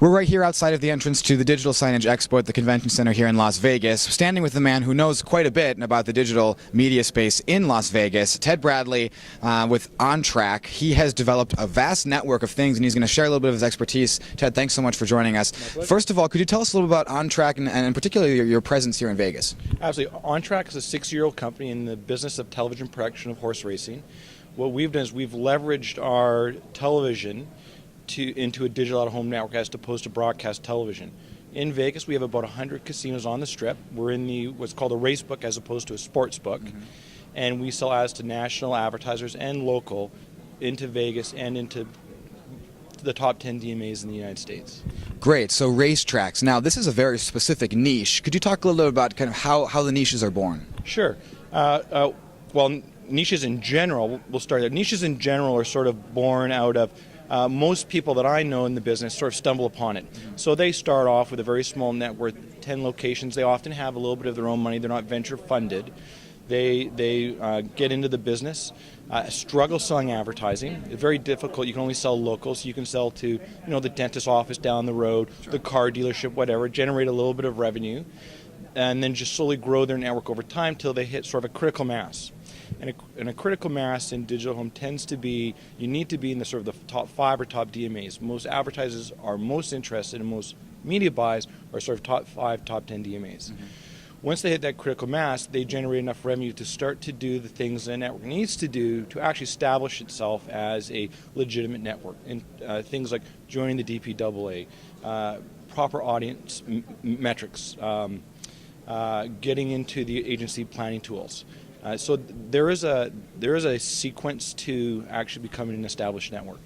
We're right here outside of the entrance to the Digital Signage Expo at the Convention Center here in Las Vegas, standing with the man who knows quite a bit about the digital media space in Las Vegas, Ted Bradley with OnTrack. He has developed a vast network of things, and he's going to share a little bit of his expertise. Ted, thanks so much for joining us. First of all, could you tell us a little about OnTrack and particularly your presence here in Vegas? Absolutely. OnTrack is a 6-year-old company in the business of television production of horse racing. What we've done is we've leveraged our television into a digital out-of-home network as opposed to broadcast television. In Vegas, we have about 100 casinos on the Strip. We're in what's called a race book as opposed to a sports book. And we sell ads to national advertisers and local into Vegas and into the top 10 DMAs in the United States. Great. So racetracks. Now, this is a very specific niche. Could you talk a little bit about kind of how the niches are born? Sure. Well, niches in general, we'll start there. Niches in general are sort of born out of most people that I know in the business sort of stumble upon it. So they start off with a very small network, 10 locations. They often have a little bit of their own money. They're not venture funded. They get into the business, struggle selling advertising. It's very difficult. You can only sell local, so you can sell to the dentist's office down the road, the car dealership, whatever, generate a little bit of revenue, and then just slowly grow their network over time till they hit sort of a critical mass. And a critical mass in digital home tends to be, you need to be in the sort of the top 5 or top DMAs. Most advertisers are most interested in, most media buys are sort of top 5, top 10 DMAs. Once they hit that critical mass, they generate enough revenue to start to do the things the network needs to do to actually establish itself as a legitimate network. And things like joining the DPAA, proper audience metrics, getting into the agency planning tools. So there is a sequence to actually becoming an established network.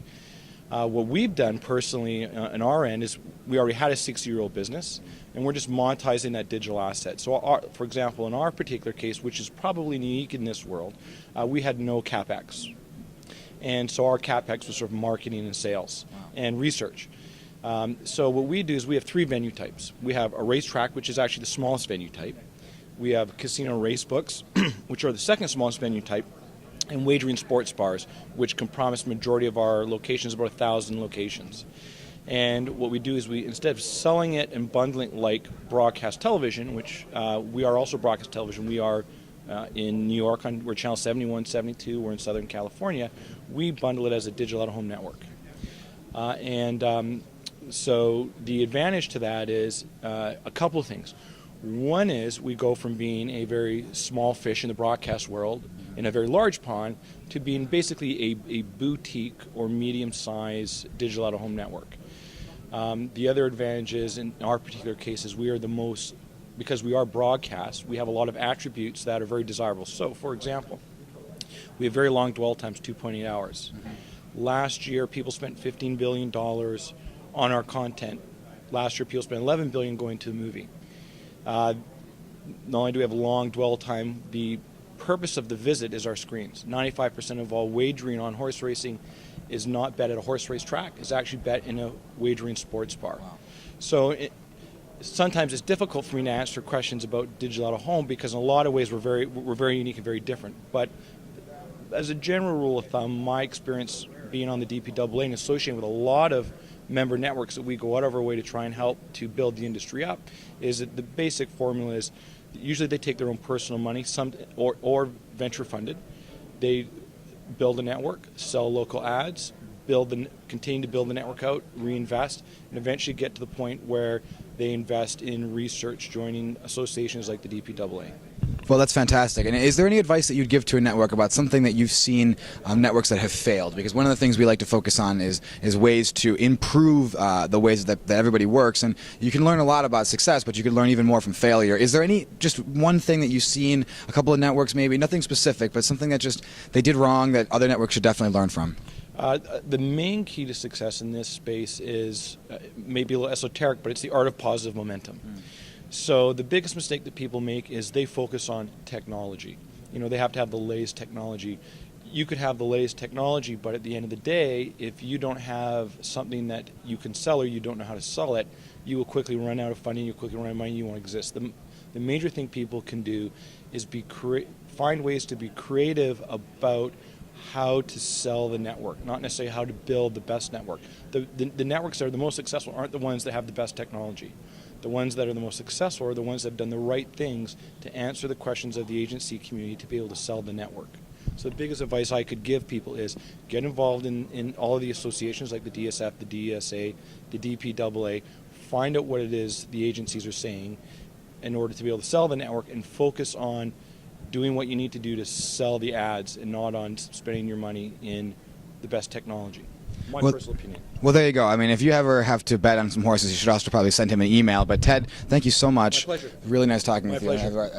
What we've done personally on our end is we already had a 6-year-old business, and we're just monetizing that digital asset. So, for example, in our particular case, which is probably unique in this world, we had no CapEx. And so our CapEx was sort of marketing and sales and research. So what we do is we have 3 venue types. We have a racetrack, which is actually the smallest venue type. We have casino race books, which are the second smallest venue type, and wagering sports bars, which comprise the majority of our locations, about 1,000 locations. And what we do is instead of selling it and bundling like broadcast television, which we are also broadcast television, we are in New York, we're channel 71, 72, we're in Southern California, we bundle it as a digital out-of-home network. So the advantage to that is a couple of things. One is we go from being a very small fish in the broadcast world in a very large pond to being basically a boutique or medium-sized digital out-of-home network. The other advantage is, in our particular case, is we are the most, because we are broadcast, we have a lot of attributes that are very desirable. So, for example, we have very long dwell times, 2.8 hours. Last year, people spent $15 billion on our content. Last year, people spent $11 billion going to the movie. Not only do we have a long dwell time, the purpose of the visit is our screens. 95% of all wagering on horse racing is not bet at a horse race track, it's actually bet in a wagering sports bar. Wow. So sometimes it's difficult for me to answer questions about digital out of home because in a lot of ways we're very unique and very different. But as a general rule of thumb, my experience being on the DPAA and associating with a lot of member networks that we go out of our way to try and help to build the industry up is that the basic formula is usually they take their own personal money, or venture funded. They build a network, sell local ads, continue to build the network out, reinvest, and eventually get to the point where they invest in research, joining associations like the DPAA. Well, that's fantastic. And is there any advice that you'd give to a network about something that you've seen networks that have failed? Because one of the things we like to focus on is ways to improve the ways that everybody works. And you can learn a lot about success, but you can learn even more from failure. Is there just one thing that you've seen, a couple of networks maybe, nothing specific, but something that just they did wrong that other networks should definitely learn from? The main key to success in this space is maybe a little esoteric, but it's the art of positive momentum. So the biggest mistake that people make is they focus on technology. They have to have the latest technology. You could have the latest technology, but at the end of the day, if you don't have something that you can sell or you don't know how to sell it, you will quickly run out of funding, you quickly run out of money, you won't exist. The major thing people can do is find ways to be creative about how to sell the network, not necessarily how to build the best network. The networks that are the most successful aren't the ones that have the best technology. The ones that are the most successful are the ones that have done the right things to answer the questions of the agency community to be able to sell the network. So the biggest advice I could give people is get involved in all of the associations like the DSF, the DSA, the DPAA, find out what it is the agencies are saying in order to be able to sell the network, and focus on doing what you need to do to sell the ads and not on spending your money in the best technology. My personal opinion. Well, there you go. I mean, if you ever have to bet on some horses, you should also probably send him an email. But Ted, thank you so much. My pleasure. Really nice talking with you. My pleasure.